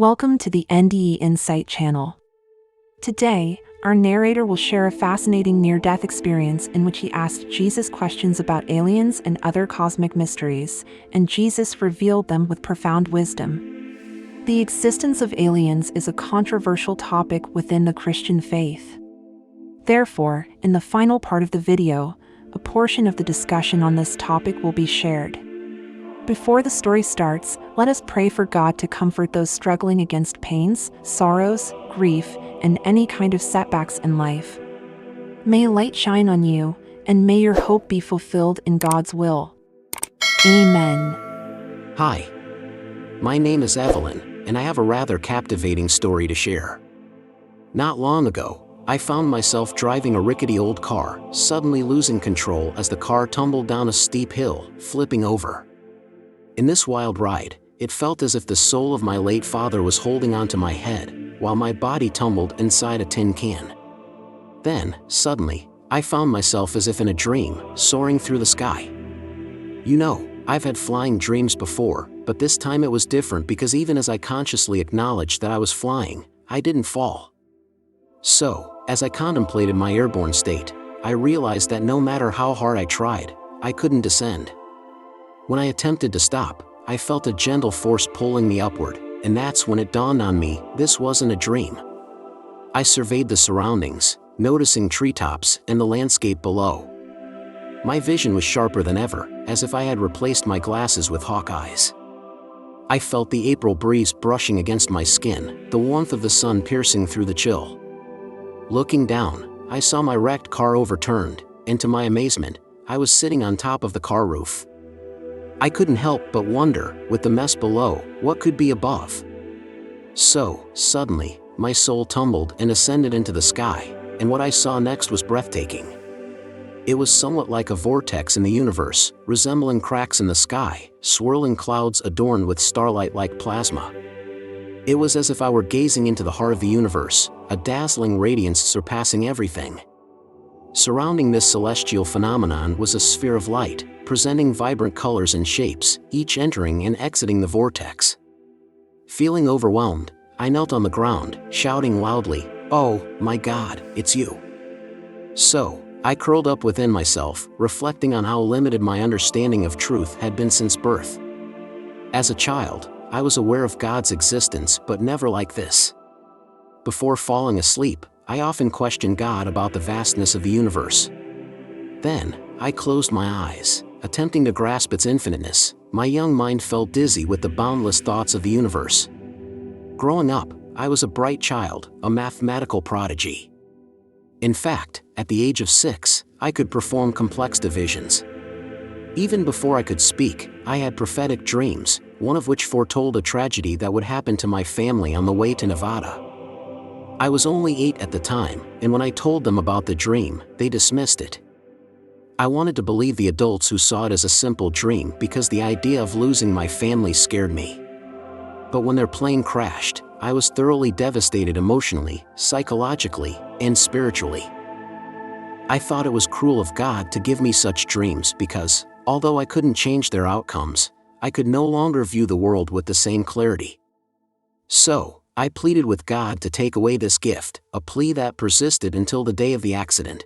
Welcome to the NDE Insight channel. Today, our narrator will share a fascinating near-death experience in which he asked Jesus questions about aliens and other cosmic mysteries, and Jesus revealed them with profound wisdom. The existence of aliens is a controversial topic within the Christian faith. Therefore, in the final part of the video, a portion of the discussion on this topic will be shared. Before the story starts, let us pray for God to comfort those struggling against pains, sorrows, grief, and any kind of setbacks in life. May light shine on you, and may your hope be fulfilled in God's will. Amen. Hi. My name is Evelyn, and I have a rather captivating story to share. Not long ago, I found myself driving a rickety old car, suddenly losing control as the car tumbled down a steep hill, flipping over. In this wild ride, it felt as if the soul of my late father was holding onto my head, while my body tumbled inside a tin can. Then, suddenly, I found myself as if in a dream, soaring through the sky. You know, I've had flying dreams before, but this time it was different because even as I consciously acknowledged that I was flying, I didn't fall. So, as I contemplated my airborne state, I realized that no matter how hard I tried, I couldn't descend. When I attempted to stop, I felt a gentle force pulling me upward, and that's when it dawned on me, this wasn't a dream. I surveyed the surroundings, noticing treetops and the landscape below. My vision was sharper than ever, as if I had replaced my glasses with hawk eyes. I felt the April breeze brushing against my skin, the warmth of the sun piercing through the chill. Looking down, I saw my wrecked car overturned, and to my amazement, I was sitting on top of the car roof. I couldn't help but wonder, with the mess below, what could be above. So, suddenly, my soul tumbled and ascended into the sky, and what I saw next was breathtaking. It was somewhat like a vortex in the universe, resembling cracks in the sky, swirling clouds adorned with starlight like plasma. It was as if I were gazing into the heart of the universe, a dazzling radiance surpassing everything. Surrounding this celestial phenomenon was a sphere of light, presenting vibrant colors and shapes, each entering and exiting the vortex. Feeling overwhelmed, I knelt on the ground, shouting loudly, "Oh, my God, it's you." So, I curled up within myself, reflecting on how limited my understanding of truth had been since birth. As a child, I was aware of God's existence, but never like this. Before falling asleep, I often questioned God about the vastness of the universe. Then, I closed my eyes, attempting to grasp its infiniteness. My young mind felt dizzy with the boundless thoughts of the universe. Growing up, I was a bright child, a mathematical prodigy. In fact, at the age of 6, I could perform complex divisions. Even before I could speak, I had prophetic dreams, one of which foretold a tragedy that would happen to my family on the way to Nevada. I was only 8 at the time, and when I told them about the dream, they dismissed it. I wanted to believe the adults who saw it as a simple dream because the idea of losing my family scared me. But when their plane crashed, I was thoroughly devastated emotionally, psychologically, and spiritually. I thought it was cruel of God to give me such dreams because, although I couldn't change their outcomes, I could no longer view the world with the same clarity. So, I pleaded with God to take away this gift, a plea that persisted until the day of the accident.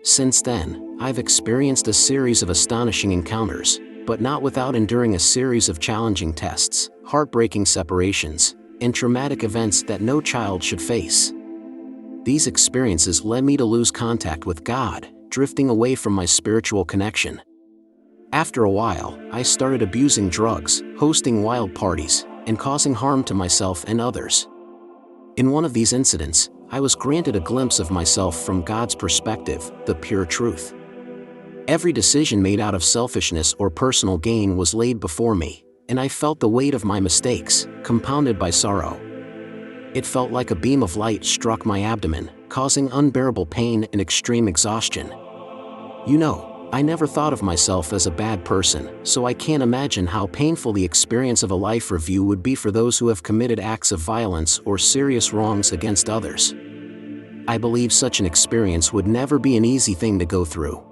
Since then, I've experienced a series of astonishing encounters, but not without enduring a series of challenging tests, heartbreaking separations, and traumatic events that no child should face. These experiences led me to lose contact with God, drifting away from my spiritual connection. After a while, I started abusing drugs, hosting wild parties, and causing harm to myself and others. In one of these incidents, I was granted a glimpse of myself from God's perspective, the pure truth. Every decision made out of selfishness or personal gain was laid before me, and I felt the weight of my mistakes, compounded by sorrow. It felt like a beam of light struck my abdomen, causing unbearable pain and extreme exhaustion. You know, I never thought of myself as a bad person, so I can't imagine how painful the experience of a life review would be for those who have committed acts of violence or serious wrongs against others. I believe such an experience would never be an easy thing to go through.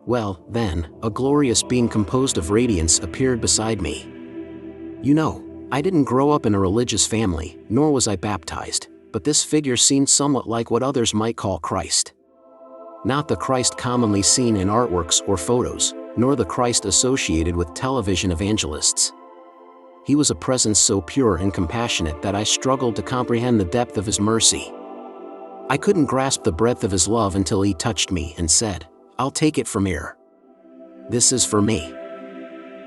Well, then, a glorious being composed of radiance appeared beside me. You know, I didn't grow up in a religious family, nor was I baptized, but this figure seemed somewhat like what others might call Christ. Not the Christ commonly seen in artworks or photos, nor the Christ associated with television evangelists. He was a presence so pure and compassionate that I struggled to comprehend the depth of his mercy. I couldn't grasp the breadth of his love until he touched me and said, "I'll take it from here. This is for me."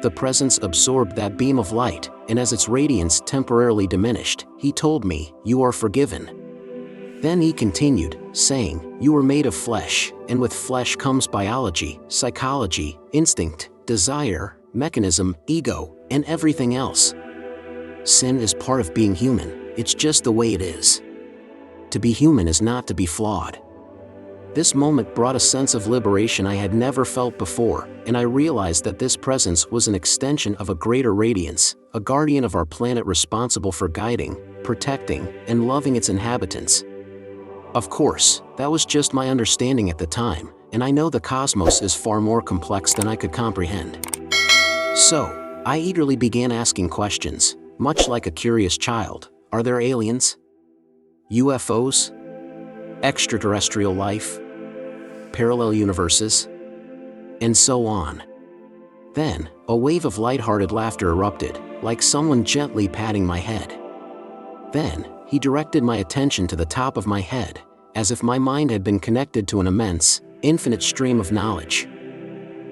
The presence absorbed that beam of light, and as its radiance temporarily diminished, he told me, "You are forgiven." Then he continued, saying, "You were made of flesh, and with flesh comes biology, psychology, instinct, desire, mechanism, ego, and everything else. Sin is part of being human, it's just the way it is. To be human is not to be flawed." This moment brought a sense of liberation I had never felt before, and I realized that this presence was an extension of a greater radiance, a guardian of our planet responsible for guiding, protecting, and loving its inhabitants. Of course, that was just my understanding at the time, and I know the cosmos is far more complex than I could comprehend. So, I eagerly began asking questions, much like a curious child. Are there aliens? UFOs? Extraterrestrial life? Parallel universes? And so on. Then, a wave of lighthearted laughter erupted, like someone gently patting my head. Then, he directed my attention to the top of my head, as if my mind had been connected to an immense, infinite stream of knowledge.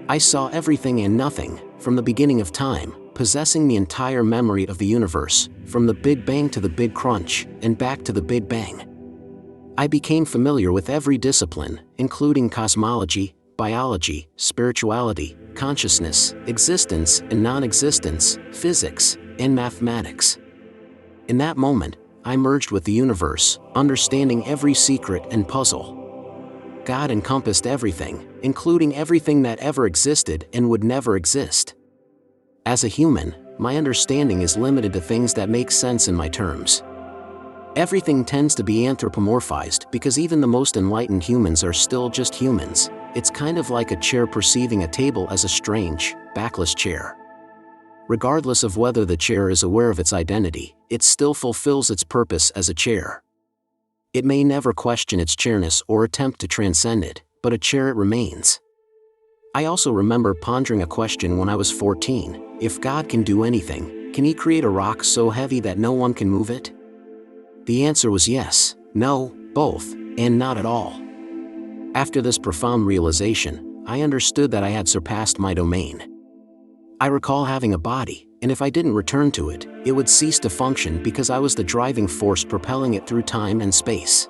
I saw everything and nothing, from the beginning of time, possessing the entire memory of the universe, from the Big Bang to the Big Crunch, and back to the Big Bang. I became familiar with every discipline, including cosmology, biology, spirituality, consciousness, existence and non-existence, physics, and mathematics. In that moment, I merged with the universe, understanding every secret and puzzle. God encompassed everything, including everything that ever existed and would never exist. As a human, my understanding is limited to things that make sense in my terms. Everything tends to be anthropomorphized because even the most enlightened humans are still just humans. It's kind of like a chair perceiving a table as a strange, backless chair. Regardless of whether the chair is aware of its identity, it still fulfills its purpose as a chair. It may never question its chairness or attempt to transcend it, but a chair it remains. I also remember pondering a question when I was 14. If God can do anything, can he create a rock so heavy that no one can move it? The answer was yes, no, both, and not at all. After this profound realization, I understood that I had surpassed my domain. I recall having a body, and if I didn't return to it, it would cease to function because I was the driving force propelling it through time and space.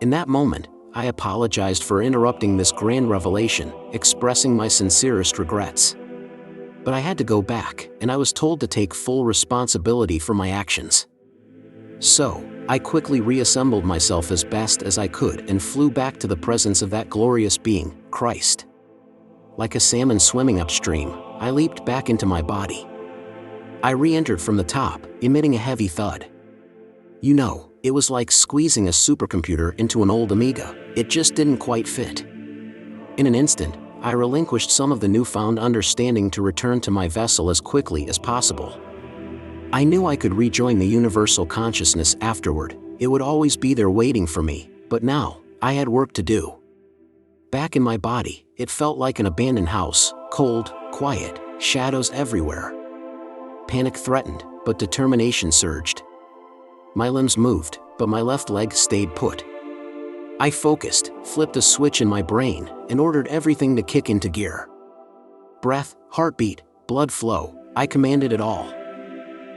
In that moment, I apologized for interrupting this grand revelation, expressing my sincerest regrets. But I had to go back, and I was told to take full responsibility for my actions. So, I quickly reassembled myself as best as I could and flew back to the presence of that glorious being, Christ. Like a salmon swimming upstream, I leaped back into my body. I re-entered from the top, emitting a heavy thud. You know, it was like squeezing a supercomputer into an old Amiga. It just didn't quite fit. In an instant, I relinquished some of the newfound understanding to return to my vessel as quickly as possible. I knew I could rejoin the universal consciousness afterward. It would always be there waiting for me, but now, I had work to do. Back in my body, it felt like an abandoned house, cold, quiet, shadows everywhere. Panic threatened, but determination surged. My limbs moved, but my left leg stayed put. I focused, flipped a switch in my brain, and ordered everything to kick into gear. Breath, heartbeat, blood flow, I commanded it all.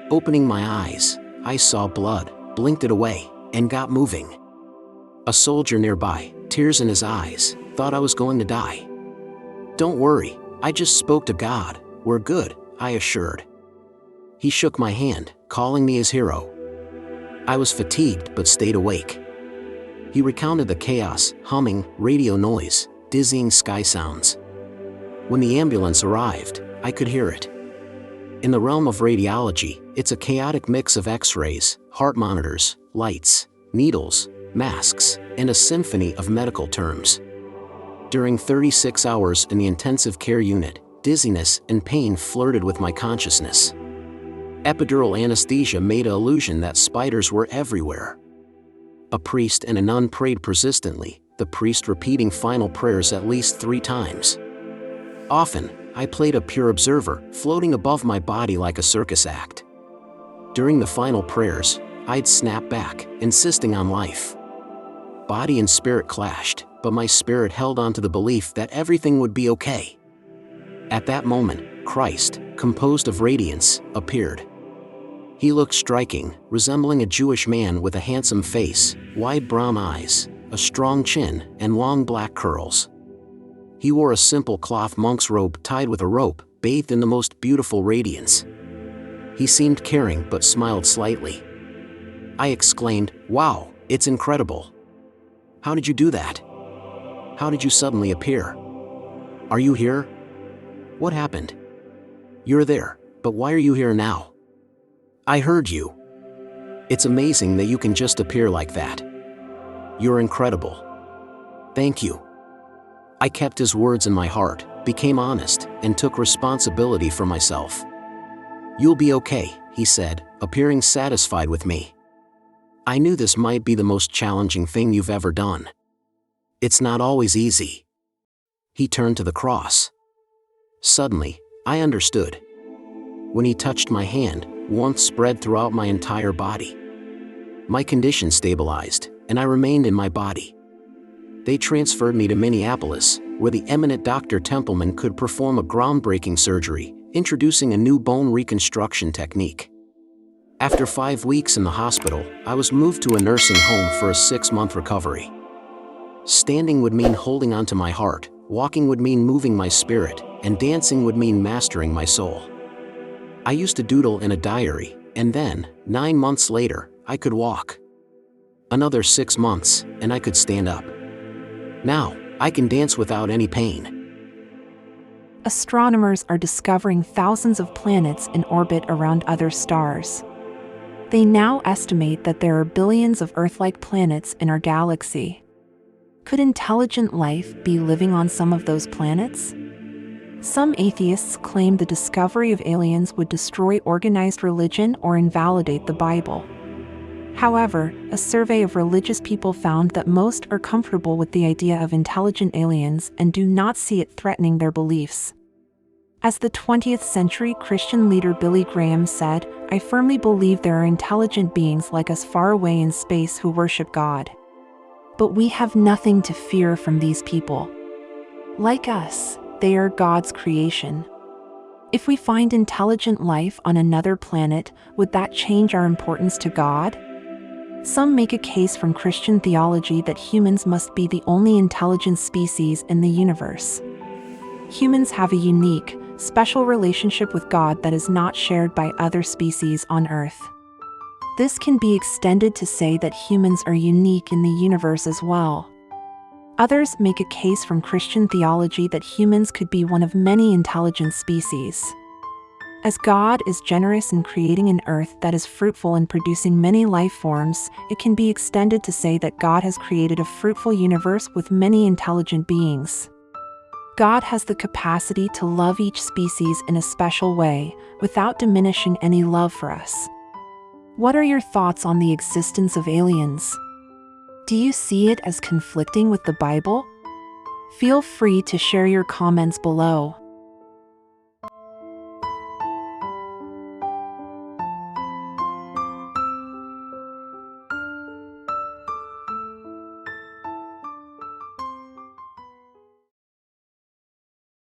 Opening my eyes, I saw blood, blinked it away, and got moving. A soldier nearby, tears in his eyes, thought I was going to die. Don't worry, I just spoke to God, we're good, I assured. He shook my hand, calling me his hero. I was fatigued but stayed awake. He recounted the chaos, humming, radio noise, dizzying sky sounds. When the ambulance arrived, I could hear it. In the realm of radiology, it's a chaotic mix of X-rays, heart monitors, lights, needles, masks, and a symphony of medical terms. During 36 hours in the intensive care unit, dizziness and pain flirted with my consciousness. Epidural anesthesia made an illusion that spiders were everywhere. A priest and a nun prayed persistently, the priest repeating final prayers at least 3 times. Often, I played a pure observer, floating above my body like a circus act. During the final prayers, I'd snap back, insisting on life. Body and spirit clashed, but my spirit held on to the belief that everything would be okay. At that moment, Christ, composed of radiance, appeared. He looked striking, resembling a Jewish man with a handsome face, wide brown eyes, a strong chin, and long black curls. He wore a simple cloth monk's robe tied with a rope, bathed in the most beautiful radiance. He seemed caring but smiled slightly. I exclaimed, "Wow, it's incredible. How did you do that? How did you suddenly appear? Are you here? What happened? You're there, but why are you here now? I heard you. It's amazing that you can just appear like that. You're incredible. Thank you." I kept his words in my heart, became honest, and took responsibility for myself. "You'll be okay," he said, appearing satisfied with me. I knew this might be the most challenging thing you've ever done. It's not always easy. He turned to the cross. Suddenly, I understood. When he touched my hand, warmth spread throughout my entire body. My condition stabilized, and I remained in my body. They transferred me to Minneapolis, where the eminent Dr. Templeman could perform a groundbreaking surgery, introducing a new bone reconstruction technique. After 5 weeks in the hospital, I was moved to a nursing home for a 6-month recovery. Standing would mean holding onto my heart, walking would mean moving my spirit, and dancing would mean mastering my soul. I used to doodle in a diary, and then, 9 months later, I could walk. Another 6 months, and I could stand up. Now, I can dance without any pain. Astronomers are discovering thousands of planets in orbit around other stars. They now estimate that there are billions of Earth-like planets in our galaxy. Could intelligent life be living on some of those planets? Some atheists claim the discovery of aliens would destroy organized religion or invalidate the Bible. However, a survey of religious people found that most are comfortable with the idea of intelligent aliens and do not see it threatening their beliefs. As the 20th century Christian leader Billy Graham said, "I firmly believe there are intelligent beings like us far away in space who worship God. But we have nothing to fear from these people. Like us, they are God's creation. If we find intelligent life on another planet, would that change our importance to God?" Some make a case from Christian theology that humans must be the only intelligent species in the universe. Humans have a unique, special relationship with God that is not shared by other species on Earth. This can be extended to say that humans are unique in the universe as well. Others make a case from Christian theology that humans could be one of many intelligent species. As God is generous in creating an Earth that is fruitful in producing many life forms, it can be extended to say that God has created a fruitful universe with many intelligent beings. God has the capacity to love each species in a special way, without diminishing any love for us. What are your thoughts on the existence of aliens? Do you see it as conflicting with the Bible? Feel free to share your comments below.